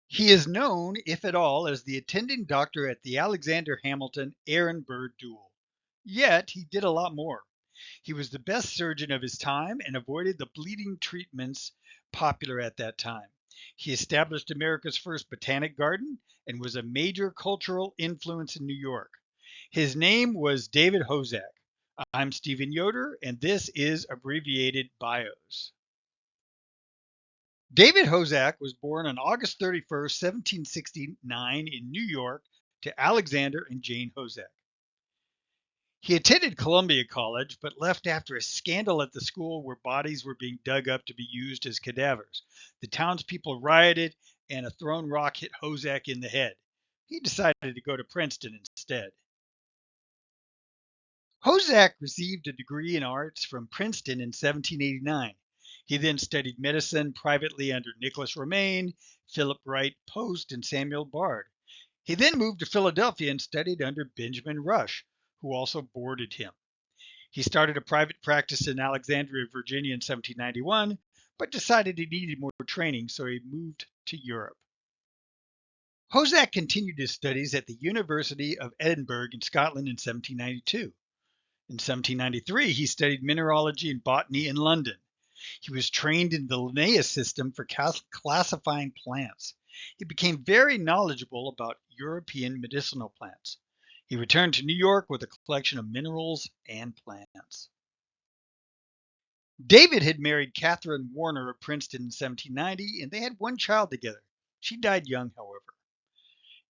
He is known, if at all, as the attending doctor at the Alexander Hamilton Aaron Burr duel. Yet he did a lot more. He was the best surgeon of his time and avoided the bleeding treatments popular at that time. He established America's first botanic garden and was a major cultural influence in New York. His name was David Hosack. I'm Stephen Yoder, and this is Abbreviated Bios. David Hosack was born on August 31st, 1769 in New York to Alexander and Jane Hosack. He attended Columbia College, but left after a scandal at the school where bodies were being dug up to be used as cadavers. The townspeople rioted, and a thrown rock hit Hosack in the head. He decided to go to Princeton instead. Hosack received a degree in arts from Princeton in 1789. He then studied medicine privately under Nicholas Romaine, Philip Wright Post, and Samuel Bard. He then moved to Philadelphia and studied under Benjamin Rush, who also boarded him. He started a private practice in Alexandria, Virginia in 1791, but decided he needed more training, so he moved to Europe. Hosack continued his studies at the University of Edinburgh in Scotland in 1792. In 1793, he studied mineralogy and botany in London. He was trained in the Linnaeus system for classifying plants. He became very knowledgeable about European medicinal plants. He returned to New York with a collection of minerals and plants. David had married Catherine Warner of Princeton in 1790, and they had one child together. She died young, however.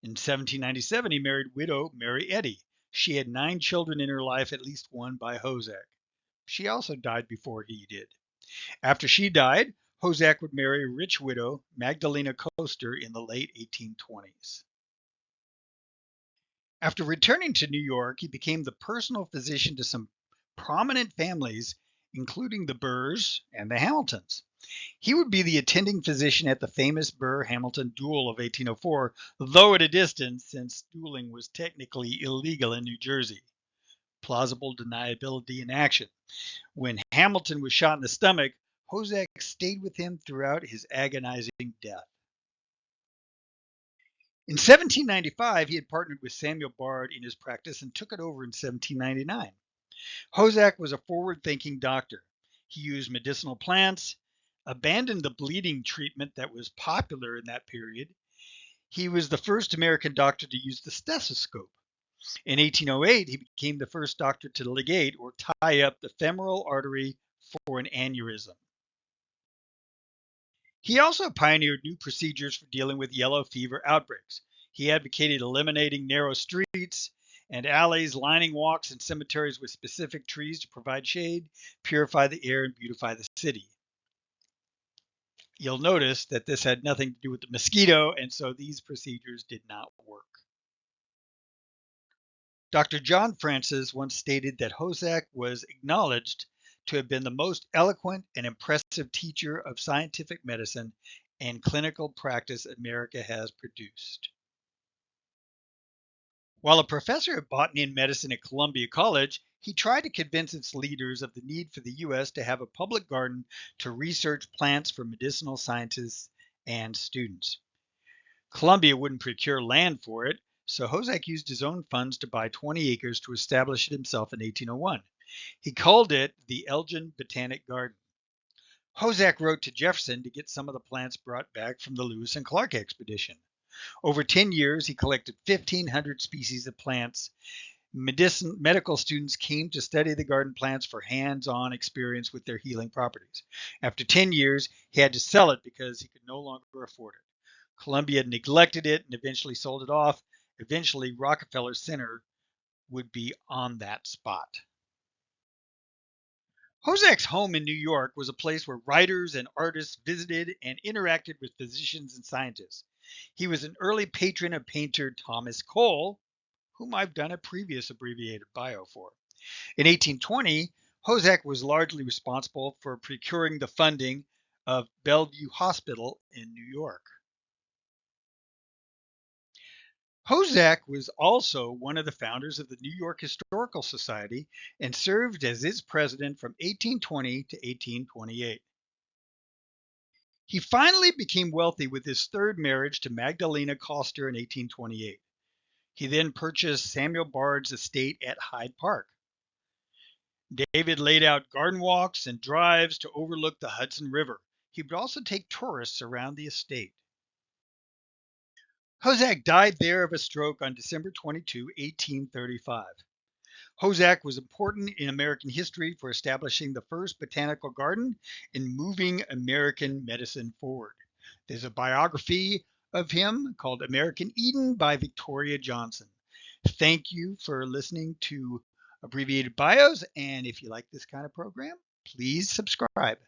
In 1797, he married widow Mary Eddy. She had 9 children in her life, at least one by Hosack. She also died before he did. After she died, Hosack would marry a rich widow, Magdalena Coaster, in the late 1820s. After returning to New York, he became the personal physician to some prominent families, including the Burrs and the Hamiltons. He would be the attending physician at the famous Burr-Hamilton duel of 1804, though at a distance, since dueling was technically illegal in New Jersey. Plausible deniability in action. When Hamilton was shot in the stomach, Hosack stayed with him throughout his agonizing death. In 1795, he had partnered with Samuel Bard in his practice and took it over in 1799. Hosack was a forward-thinking doctor. He used medicinal plants, abandoned the bleeding treatment that was popular in that period. He was the first American doctor to use the stethoscope. In 1808, he became the first doctor to ligate or tie up the femoral artery for an aneurysm. He also pioneered new procedures for dealing with yellow fever outbreaks. He advocated eliminating narrow streets and alleys, lining walks and cemeteries with specific trees to provide shade, purify the air, and beautify the city. You'll notice that this had nothing to do with the mosquito, and so these procedures did not work. Dr. John Francis once stated that Hosack was acknowledged to have been the most eloquent and impressive teacher of scientific medicine and clinical practice America has produced. While a professor of botany and medicine at Columbia College, he tried to convince its leaders of the need for the U.S. to have a public garden to research plants for medicinal scientists and students. Columbia wouldn't procure land for it, so Hosack used his own funds to buy 20 acres to establish it himself in 1801. He called it the Elgin Botanic Garden. Hosack wrote to Jefferson to get some of the plants brought back from the Lewis and Clark expedition. Over 10 years, he collected 1,500 species of plants. Medical students came to study the garden plants for hands-on experience with their healing properties. After 10 years, he had to sell it because he could no longer afford it. Columbia neglected it and eventually sold it off. Eventually, Rockefeller Center would be on that spot. Hosack's home in New York was a place where writers and artists visited and interacted with physicians and scientists. He was an early patron of painter Thomas Cole, whom I've done a previous abbreviated bio for. In 1820, Hosack was largely responsible for procuring the funding of Bellevue Hospital in New York. Hosack was also one of the founders of the New York Historical Society and served as its president from 1820 to 1828. He finally became wealthy with his third marriage to Magdalena Coster in 1828. He then purchased Samuel Bard's estate at Hyde Park. David laid out garden walks and drives to overlook the Hudson River. He would also take tourists around the estate. Hosack died there of a stroke on December 22, 1835. Hosack was important in American history for establishing the first botanical garden and moving American medicine forward. There's a biography of him called American Eden by Victoria Johnson. Thank you for listening to Abbreviated Bios, and if you like this kind of program, please subscribe.